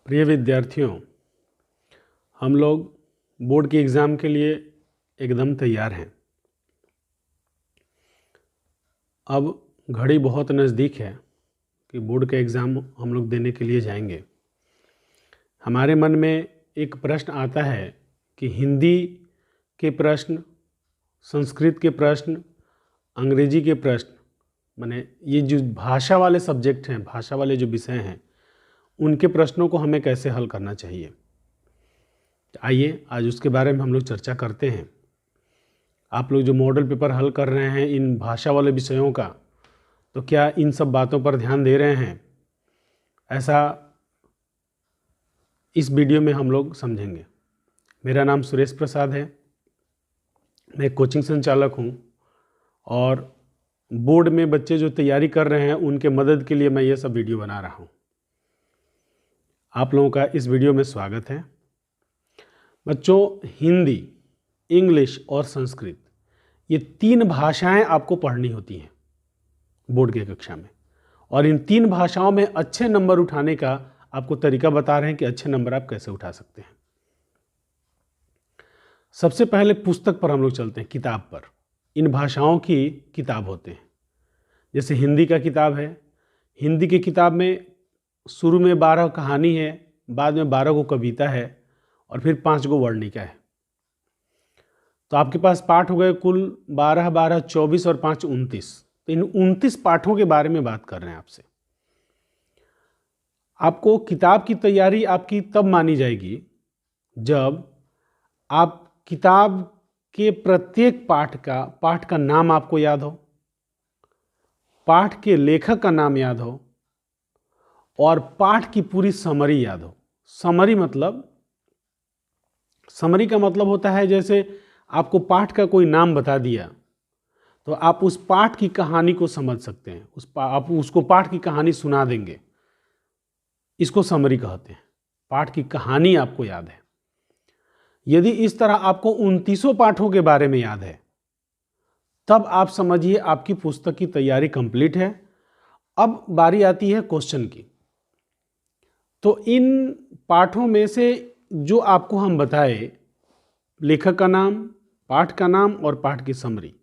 प्रिय विद्यार्थियों, हम लोग बोर्ड के एग्ज़ाम के लिए एकदम तैयार हैं। अब घड़ी बहुत नज़दीक है कि बोर्ड का एग्ज़ाम हम लोग देने के लिए जाएंगे। हमारे मन में एक प्रश्न आता है कि हिंदी के प्रश्न, संस्कृत के प्रश्न, अंग्रेजी के प्रश्न, माने ये जो भाषा वाले सब्जेक्ट हैं, भाषा वाले जो विषय हैं, उनके प्रश्नों को हमें कैसे हल करना चाहिए। आइए आज उसके बारे में हम लोग चर्चा करते हैं। आप लोग जो मॉडल पेपर हल कर रहे हैं इन भाषा वाले विषयों का, तो क्या इन सब बातों पर ध्यान दे रहे हैं? ऐसा इस वीडियो में हम लोग समझेंगे। मेरा नाम सुरेश प्रसाद है, मैं कोचिंग संचालक हूँ और बोर्ड में बच्चे जो तैयारी कर रहे हैं उनके मदद के लिए मैं ये सब वीडियो बना रहा हूँ। आप लोगों का इस वीडियो में स्वागत है। बच्चों, हिंदी, इंग्लिश और संस्कृत, ये 3 भाषाएं आपको पढ़नी होती हैं बोर्ड की कक्षा में, और इन 3 भाषाओं में अच्छे नंबर उठाने का आपको तरीका बता रहे हैं कि अच्छे नंबर आप कैसे उठा सकते हैं। सबसे पहले पुस्तक पर हम लोग चलते हैं, किताब पर। इन भाषाओं की किताब होते हैं। जैसे हिंदी का किताब है, हिंदी की किताब में शुरू में 12 कहानी है, बाद में 12 को कविता है और फिर 5 को वर्णिका है। तो आपके पास पाठ हो गए कुल 12, 12, 24 और 5, 29। तो इन 29 पाठों के बारे में बात कर रहे हैं आपसे। आपको किताब की तैयारी आपकी तब मानी जाएगी जब आप किताब के प्रत्येक पाठ का नाम आपको याद हो, पाठ के लेखक का नाम याद हो और पाठ की पूरी समरी याद हो। समरी का मतलब होता है जैसे आपको पाठ का कोई नाम बता दिया तो आप उस पाठ की कहानी को समझ सकते हैं, आप उसको पाठ की कहानी सुना देंगे। इसको समरी कहते हैं। पाठ की कहानी आपको याद है। यदि इस तरह आपको 29 पाठों के बारे में याद है तब आप समझिए आपकी पुस्तक की तैयारी कंप्लीट है। अब बारी आती है क्वेश्चन की। तो इन पाठों में से जो आपको हम बताए, लेखक का नाम, पाठ का नाम और पाठ की समरी,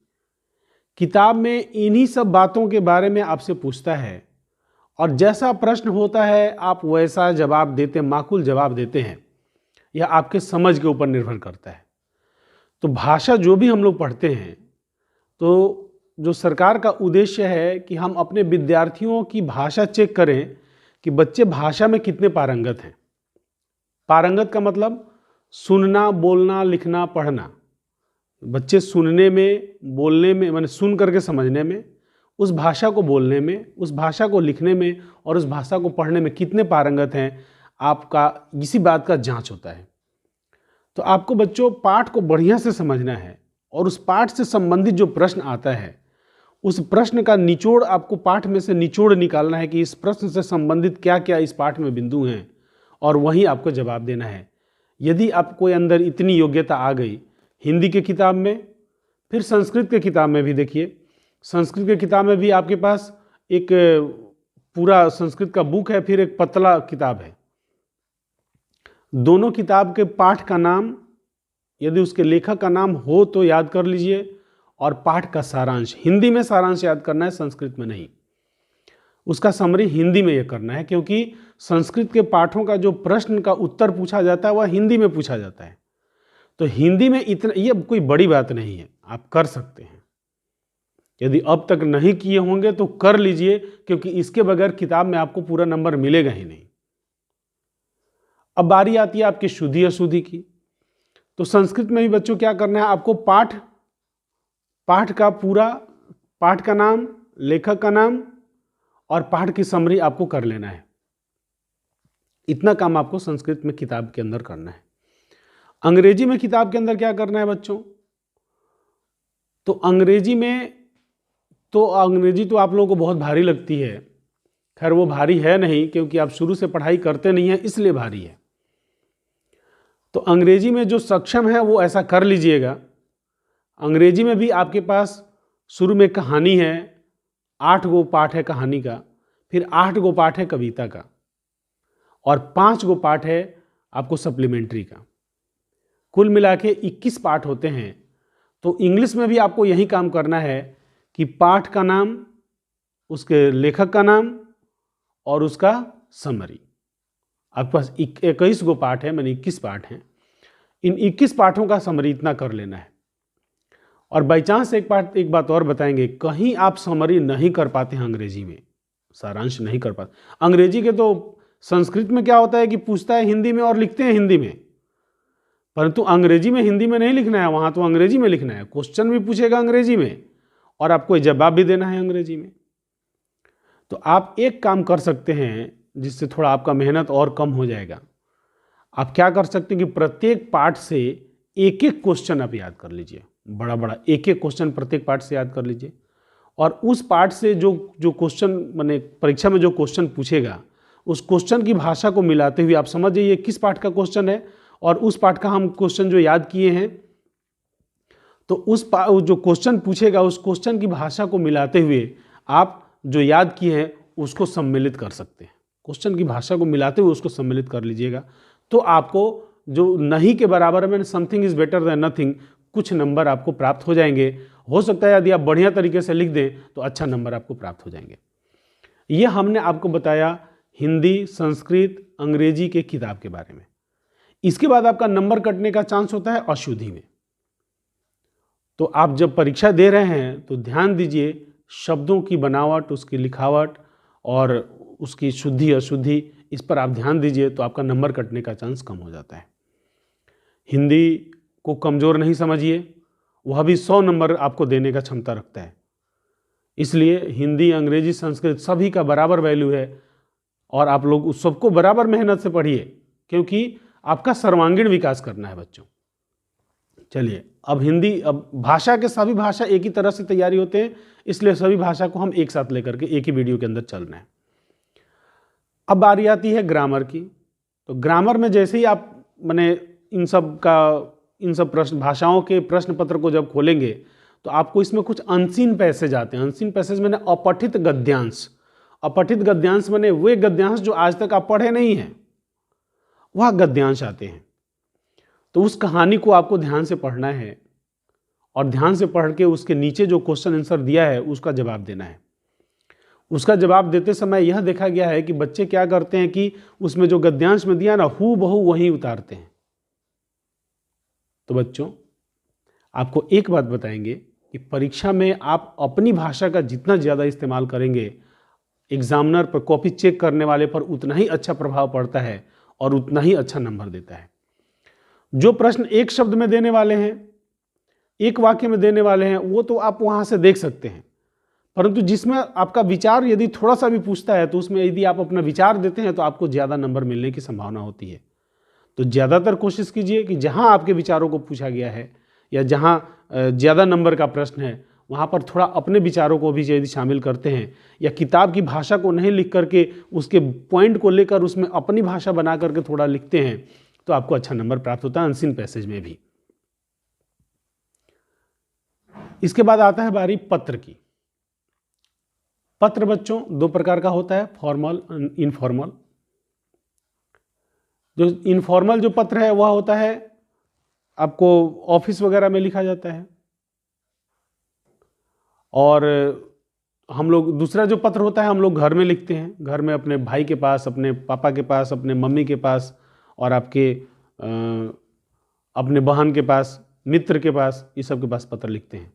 किताब में इन्हीं सब बातों के बारे में आपसे पूछता है और जैसा प्रश्न होता है आप वैसा जवाब देते, माकूल जवाब देते हैं। यह आपके समझ के ऊपर निर्भर करता है। तो भाषा जो भी हम लोग पढ़ते हैं, तो जो सरकार का उद्देश्य है कि हम अपने विद्यार्थियों की भाषा चेक करें कि बच्चे भाषा में कितने पारंगत हैं। पारंगत का मतलब सुनना, बोलना, लिखना, पढ़ना। बच्चे सुनने में, बोलने में, माने सुन करके समझने में, उस भाषा को बोलने में, उस भाषा को लिखने में और उस भाषा को पढ़ने में कितने पारंगत हैं, आपका इसी बात का जांच होता है। तो आपको बच्चों पाठ को बढ़िया से समझना है और उस पाठ से संबंधित जो प्रश्न आता है उस प्रश्न का निचोड़, आपको पाठ में से निचोड़ निकालना है कि इस प्रश्न से संबंधित क्या क्या इस पाठ में बिंदु हैं और वहीं आपको जवाब देना है। यदि आपको अंदर इतनी योग्यता आ गई, हिंदी के किताब में, फिर संस्कृत के किताब में भी देखिए, संस्कृत के किताब में भी आपके पास एक पूरा संस्कृत का बुक है, फिर एक पतला किताब है। दोनों किताब के पाठ का नाम, यदि उसके लेखक का नाम हो तो याद कर लीजिए, और पाठ का सारांश, हिंदी में सारांश याद करना है, संस्कृत में नहीं। उसका समरी हिंदी में यह करना है, क्योंकि संस्कृत के पाठों का जो प्रश्न का उत्तर पूछा जाता है वह हिंदी में पूछा जाता है। तो हिंदी में इतना, ये कोई बड़ी बात नहीं है, आप कर सकते हैं। यदि अब तक नहीं किए होंगे तो कर लीजिए, क्योंकि इसके बगैर किताब में आपको पूरा नंबर मिलेगा ही नहीं। अब बारी आती है आपकी शुद्धि अशुद्धि की। तो संस्कृत में भी बच्चों क्या करना है, आपको पाठ का पूरा, पाठ का नाम, लेखक का नाम और पाठ की समरी आपको कर लेना है। इतना काम आपको संस्कृत में किताब के अंदर करना है। अंग्रेजी में किताब के अंदर क्या करना है बच्चों, तो अंग्रेजी तो आप लोगों को बहुत भारी लगती है। खैर वो भारी है नहीं, क्योंकि आप शुरू से पढ़ाई करते नहीं है, इसलिए भारी है। तो अंग्रेजी में जो सक्षम है वो ऐसा कर लीजिएगा। अंग्रेजी में भी आपके पास शुरू में कहानी है, 8 गो पाठ है कहानी का, फिर 8 गो पाठ है कविता का, और 5 गो पार्ट है आपको सप्लीमेंट्री का। कुल मिला के 21 पार्ट होते हैं। तो इंग्लिश में भी आपको यही काम करना है कि पाठ का नाम, उसके लेखक का नाम और उसका समरी। आपके पास 21 गो पाठ है, मैंने 21 पाठ हैं। इन 21 पाठों का समरी इतना कर लेना है। और बाई चांस एक बात और बताएंगे, कहीं आप समरी नहीं कर पाते हैं अंग्रेजी में, सारांश नहीं कर पाते। अंग्रेजी के तो संस्कृत में क्या होता है कि पूछता है हिंदी में और लिखते हैं हिंदी में, परंतु अंग्रेजी में हिंदी में नहीं लिखना है, वहां तो अंग्रेजी में लिखना है। क्वेश्चन भी पूछेगा अंग्रेजी में और आपको जवाब भी देना है अंग्रेजी में। तो आप एक काम कर सकते हैं जिससे थोड़ा आपका मेहनत और कम हो जाएगा। आप क्या कर सकते हैं कि प्रत्येक पार्ट से एक एक क्वेश्चन आप याद कर लीजिए, बड़ा बड़ा एक एक क्वेश्चन प्रत्येक पार्ट से याद कर लीजिए। और उस पार्ट से जो क्वेश्चन मैंने परीक्षा में जो क्वेश्चन पूछेगा, उस क्वेश्चन की भाषा को मिलाते हुए आप समझ जाइए किस पार्ट का क्वेश्चन है और उस पार्ट का हम क्वेश्चन जो याद किए हैं, तो जो क्वेश्चन पूछेगा उस क्वेश्चन की भाषा को मिलाते हुए आप जो याद किए हैं उसको सम्मिलित कर सकते हैं। क्वेश्चन की भाषा को मिलाते हुए उसको सम्मिलित कर लीजिएगा, तो आपको जो नहीं के बराबर में something is better than nothing, कुछ नंबर आपको प्राप्त हो जाएंगे। हो सकता है यदि आप बढ़िया तरीके से लिख दें तो अच्छा नंबर आपको प्राप्त हो जाएंगे। ये हमने आपको बताया हिंदी, संस्कृत, अंग्रेजी के किताब के बारे में। इसके बाद आपका नंबर कटने का चांस होता है अशुद्धि में। तो आप जब परीक्षा दे रहे हैं तो ध्यान दीजिए शब्दों की बनावट, उसकी लिखावट और उसकी शुद्धि अशुद्धि, इस पर आप ध्यान दीजिए तो आपका नंबर कटने का चांस कम हो जाता है। हिंदी को कमज़ोर नहीं समझिए, वह भी 100 नंबर आपको देने का क्षमता रखता है। इसलिए हिंदी, अंग्रेजी, संस्कृत सभी का बराबर वैल्यू है और आप लोग उस सबको बराबर मेहनत से पढ़िए, क्योंकि आपका सर्वांगीण विकास करना है बच्चों। चलिए, अब भाषा के सभी भाषा एक ही तरह से तैयारी होते हैं, इसलिए सभी भाषा को हम एक साथ लेकर के एक ही वीडियो के अंदर चलना है। अब बारी आती है ग्रामर की। तो ग्रामर में जैसे ही आप मैंने इन सब प्रश्न भाषाओं के प्रश्न पत्र को जब खोलेंगे तो आपको इसमें कुछ अनसीन पैसेज आते हैं। अनसीन पैसेज मैंने अपठित गद्यांश। अपठित गद्यांश मैंने वे गद्यांश जो आज तक आप पढ़े नहीं हैं, वह गद्यांश आते हैं। तो उस कहानी को आपको ध्यान से पढ़ना है और ध्यान से पढ़ के उसके नीचे जो क्वेश्चन आंसर दिया है उसका जवाब देना है। उसका जवाब देते समय यह देखा गया है कि बच्चे क्या करते हैं कि उसमें जो गद्यांश में दिया ना, हू बहू वही उतारते हैं। तो बच्चों, आपको एक बात बताएंगे कि परीक्षा में आप अपनी भाषा का जितना ज़्यादा इस्तेमाल करेंगे, एग्जामिनर पर, कॉपी चेक करने वाले पर उतना ही अच्छा प्रभाव पड़ता है और उतना ही अच्छा नंबर देता है। जो प्रश्न एक शब्द में देने वाले हैं, एक वाक्य में देने वाले हैं, वो तो आप वहाँ से देख सकते हैं, परंतु जिसमें आपका विचार यदि थोड़ा सा भी पूछता है तो उसमें यदि आप अपना विचार देते हैं तो आपको ज़्यादा नंबर मिलने की संभावना होती है। तो ज़्यादातर कोशिश कीजिए कि जहाँ आपके विचारों को पूछा गया है या जहाँ ज़्यादा नंबर का प्रश्न है वहाँ पर थोड़ा अपने विचारों को भी यदि शामिल करते हैं या किताब की भाषा को नहीं लिख करके उसके पॉइंट को लेकर उसमें अपनी भाषा बना करके थोड़ा लिखते हैं तो आपको अच्छा नंबर प्राप्त होता है अनसीन पैसेज में भी। इसके बाद आता है बारी पत्र की। पत्र बच्चों दो प्रकार का होता है, फॉर्मल और इनफॉर्मल। जो इनफॉर्मल जो पत्र है वह होता है आपको ऑफिस वगैरह में लिखा जाता है, और हम लोग दूसरा जो पत्र होता है हम लोग घर में लिखते हैं, घर में अपने भाई के पास, अपने पापा के पास, अपने मम्मी के पास और आपके अपने बहन के पास, मित्र के पास, ये सब के पास पत्र लिखते हैं।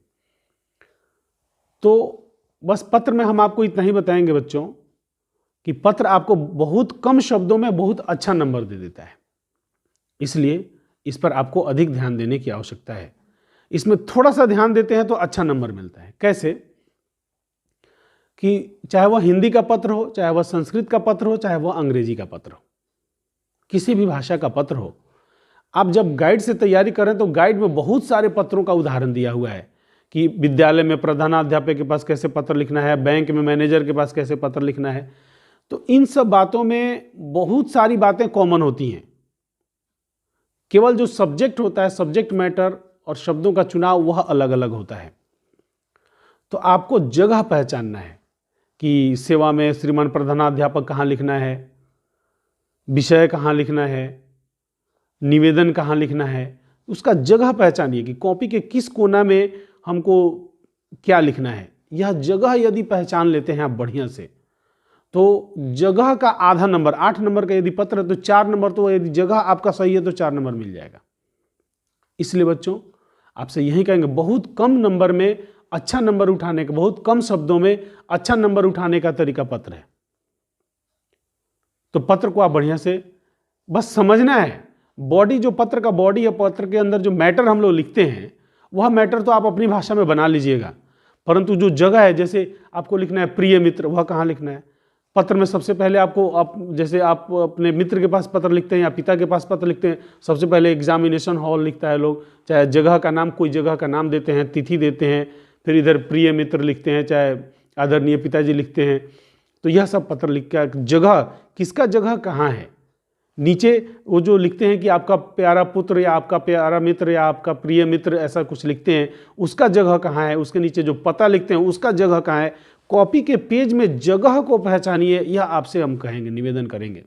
तो बस पत्र में हम आपको इतना ही बताएंगे बच्चों कि पत्र आपको बहुत कम शब्दों में बहुत अच्छा नंबर दे देता है, इसलिए इस पर आपको अधिक ध्यान देने की आवश्यकता है। इसमें थोड़ा सा ध्यान देते हैं तो अच्छा नंबर मिलता है। कैसे कि चाहे वह हिंदी का पत्र हो, चाहे वह संस्कृत का पत्र हो, चाहे वह अंग्रेजी का पत्र हो, किसी भी भाषा का पत्र हो, आप जब गाइड से तैयारी करें तो गाइड में बहुत सारे पत्रों का उदाहरण दिया हुआ है कि विद्यालय में प्रधानाध्यापक के पास कैसे पत्र लिखना है, बैंक में मैनेजर के पास कैसे पत्र लिखना है। तो इन सब बातों में बहुत सारी बातें कॉमन होती हैं, केवल जो सब्जेक्ट होता है, सब्जेक्ट मैटर और शब्दों का चुनाव वह अलग अलग होता है। तो आपको जगह पहचानना है कि सेवा में श्रीमान प्रधानाध्यापक कहाँ लिखना है, विषय कहाँ लिखना है, निवेदन कहाँ लिखना है, उसका जगह पहचानिए कि कॉपी के किस कोना में हमको क्या लिखना है। यह जगह यदि पहचान लेते हैं आप बढ़िया से, तो जगह का आधा नंबर, 8 नंबर का यदि पत्र है तो 4 नंबर, तो यदि जगह आपका सही है तो 4 नंबर मिल जाएगा। इसलिए बच्चों आपसे यही कहेंगे, बहुत कम नंबर में अच्छा नंबर उठाने का, बहुत कम शब्दों में अच्छा नंबर उठाने का तरीका पत्र है। तो पत्र को आप बढ़िया से बस समझना है। बॉडी, जो पत्र का बॉडी है, पत्र के अंदर जो मैटर हम लोग लिखते हैं, वह मैटर तो आप अपनी भाषा में बना लीजिएगा, परंतु जो जगह है, जैसे आपको लिखना है प्रिय मित्र, वह कहाँ लिखना है पत्र में। सबसे पहले आपको, आप जैसे आप अपने मित्र के पास पत्र लिखते हैं या पिता के पास पत्र लिखते हैं, सबसे पहले एग्जामिनेशन हॉल लिखता है लोग, चाहे जगह का नाम, कोई जगह का नाम देते हैं, तिथि देते हैं, फिर इधर प्रिय मित्र लिखते हैं, चाहे आदरणीय पिताजी लिखते हैं। तो यह सब पत्र लिख के, जगह किसका जगह कहाँ है, नीचे वो जो लिखते हैं कि आपका प्यारा पुत्र या आपका प्यारा मित्र या आपका प्रिय मित्र, ऐसा कुछ लिखते हैं, उसका जगह कहाँ है, उसके नीचे जो पता लिखते हैं उसका जगह कहाँ है। कॉपी के पेज में जगह को पहचानिए, यह आपसे हम कहेंगे, निवेदन करेंगे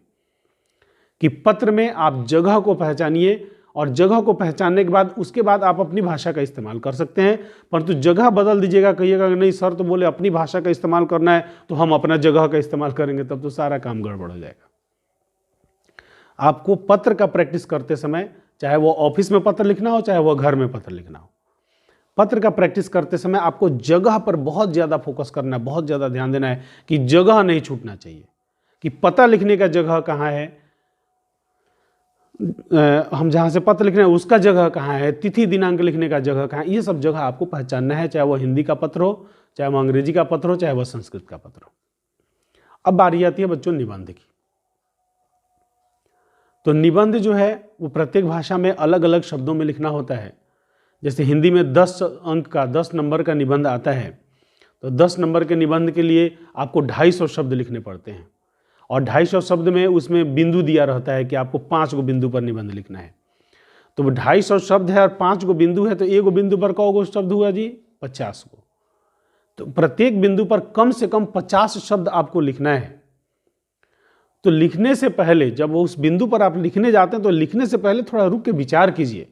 कि पत्र में आप जगह को पहचानिए, और जगह को पहचानने के बाद उसके बाद आप अपनी भाषा का इस्तेमाल कर सकते हैं, परंतु जगह बदल दीजिएगा, कहिएगा नहीं सर तो बोले अपनी भाषा का इस्तेमाल करना है तो हम अपना जगह का इस्तेमाल करेंगे, तब तो सारा काम गड़बड़ हो जाएगा। आपको पत्र का प्रैक्टिस करते समय, चाहे वो ऑफिस में पत्र लिखना हो, चाहे वो घर में पत्र लिखना हो, पत्र का प्रैक्टिस करते समय आपको जगह पर बहुत ज़्यादा फोकस करना है, बहुत ज़्यादा ध्यान देना है कि जगह नहीं छूटना चाहिए, कि पता लिखने का जगह कहाँ है, हम जहाँ से पत्र लिख रहे हैं उसका जगह कहाँ है, तिथि दिनांक लिखने का जगह कहाँ है, ये सब जगह आपको पहचानना है, चाहे वो हिंदी का पत्र हो, चाहे वो अंग्रेजी का पत्र हो, चाहे वो संस्कृत का पत्र हो। अब बारी आती है बच्चों निबंध की। तो निबंध जो है वो प्रत्येक भाषा में अलग अलग शब्दों में लिखना होता है। जैसे हिंदी में 10 अंक का, 10 नंबर का निबंध आता है, तो 10 नंबर के निबंध के लिए आपको 250 शब्द लिखने पड़ते हैं, और 250 शब्द में उसमें बिंदु दिया रहता है कि आपको 5 गो बिंदु पर निबंध लिखना है। तो वो 250 शब्द है और 5 गो बिंदु है, तो एक गो बिंदु पर कौ गो शब्द हुआ जी, 50 गो। तो प्रत्येक बिंदु पर कम से कम 50 शब्द आपको लिखना है। तो लिखने से पहले, जब वो उस बिंदु पर आप लिखने जाते हैं, तो लिखने से पहले थोड़ा रुक के विचार कीजिए।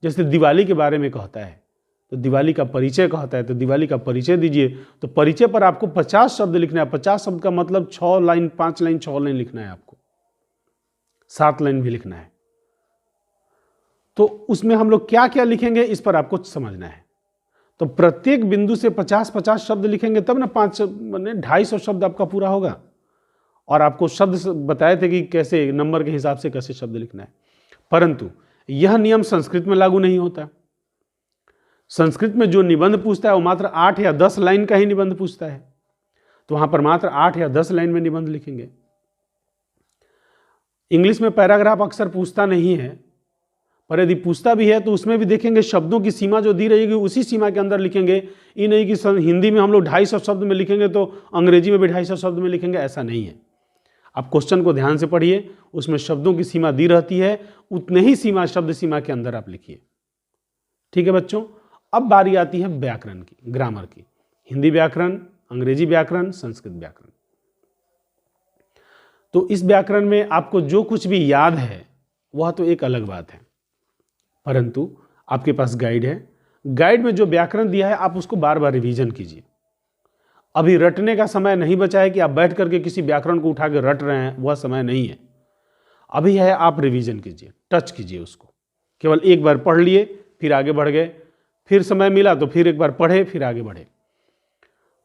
जैसे दिवाली के बारे में कहता है, तो दिवाली का परिचय कहता है, तो दिवाली का परिचय दीजिए। तो परिचय पर आपको 50 शब्द लिखना है। 50 शब्द का मतलब 6 लाइन, 5 लाइन, 6 लाइन लिखना है आपको, 7 लाइन भी लिखना है। तो उसमें हम लोग क्या क्या लिखेंगे इस पर आपको समझना है। तो प्रत्येक बिंदु से 50-50 शब्द लिखेंगे, तब ना 250 शब्द आपका पूरा होगा। और आपको शब्द बताए थे कि कैसे नंबर के हिसाब से कैसे शब्द लिखना है, परंतु यह नियम संस्कृत में लागू नहीं होता। संस्कृत में जो निबंध पूछता है वो मात्र 8 या 10 लाइन का ही निबंध पूछता है, तो वहां पर मात्र 8 या 10 लाइन में निबंध लिखेंगे। इंग्लिश में पैराग्राफ अक्सर पूछता नहीं है, पर यदि पूछता भी है तो उसमें भी देखेंगे शब्दों की सीमा जो दी रहेगी उसी सीमा के अंदर लिखेंगे। ये नहीं कि हिंदी में हम लोग 250 शब्द में लिखेंगे तो अंग्रेजी में भी 250 शब्द में लिखेंगे, ऐसा नहीं है। आप क्वेश्चन को ध्यान से पढ़िए, उसमें शब्दों की सीमा दी रहती है, उतने ही सीमा, शब्द सीमा के अंदर आप लिखिए। ठीक है बच्चों। अब बारी आती है व्याकरण की, ग्रामर की। हिंदी व्याकरण, अंग्रेजी व्याकरण, संस्कृत व्याकरण। तो इस व्याकरण में आपको जो कुछ भी याद है वह तो एक अलग बात है, परंतु आपके पास गाइड है। गाइड में जो व्याकरण दिया है आप उसको बार बार रिवीजन कीजिए। अभी रटने का समय नहीं बचा है कि आप बैठ करके किसी व्याकरण को उठा के रट रहे हैं, वह समय नहीं है। अभी है आप रिवीजन कीजिए, टच कीजिए उसको। केवल एक बार पढ़ लिए फिर आगे बढ़ गए, फिर समय मिला तो फिर एक बार पढ़े, फिर आगे बढ़े।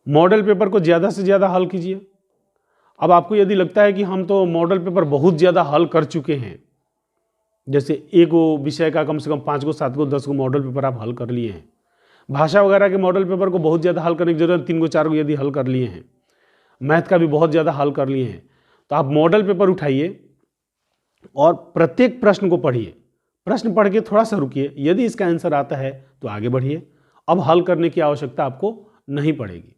मॉडल पेपर को ज़्यादा से ज़्यादा हल कीजिए। अब आपको यदि लगता है कि हम तो मॉडल पेपर बहुत ज़्यादा हल कर चुके हैं, जैसे एक विषय का कम से कम 5 गो, 7 गो, 10 गो मॉडल पेपर आप हल कर लिए हैं, भाषा वगैरह के मॉडल पेपर को बहुत ज़्यादा हल करने की जरूरत, 3 गो 4 गो यदि हल कर लिए हैं, मैथ का भी बहुत ज़्यादा हल कर लिए हैं, तो आप मॉडल पेपर उठाइए और प्रत्येक प्रश्न को पढ़िए। प्रश्न पढ़ के थोड़ा सा रुकिए, यदि इसका आंसर आता है तो आगे बढ़िए। अब हल करने की आवश्यकता आपको नहीं पड़ेगी,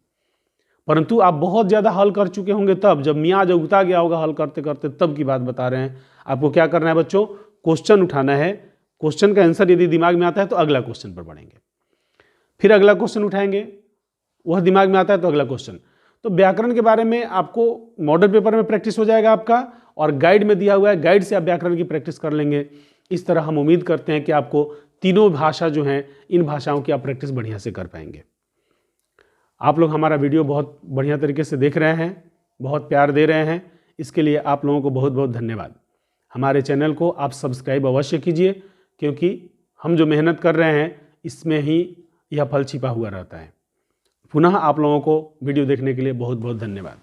परंतु आप बहुत ज़्यादा हल कर चुके होंगे तब, जब मियाज उगता गया होगा हल करते करते, तब की बात बता रहे हैं। आपको क्या करना है बच्चों, क्वेश्चन उठाना है। क्वेश्चन का आंसर यदि दिमाग में आता है तो अगला क्वेश्चन पर बढ़ेंगे, फिर अगला क्वेश्चन उठाएंगे, वह दिमाग में आता है तो अगला क्वेश्चन। तो व्याकरण के बारे में आपको मॉडल पेपर में प्रैक्टिस हो जाएगा आपका, और गाइड में दिया हुआ है, गाइड से आप व्याकरण की प्रैक्टिस कर लेंगे। इस तरह हम उम्मीद करते हैं कि आपको तीनों भाषा जो हैं, इन भाषाओं की आप प्रैक्टिस बढ़िया से कर पाएंगे। आप लोग हमारा वीडियो बहुत बढ़िया तरीके से देख रहे हैं, बहुत प्यार दे रहे हैं, इसके लिए आप लोगों को बहुत बहुत धन्यवाद। हमारे चैनल को आप सब्सक्राइब अवश्य कीजिए, क्योंकि हम जो मेहनत कर रहे हैं इसमें ही यह फल छिपा हुआ रहता है। पुनः आप लोगों को वीडियो देखने के लिए बहुत बहुत धन्यवाद।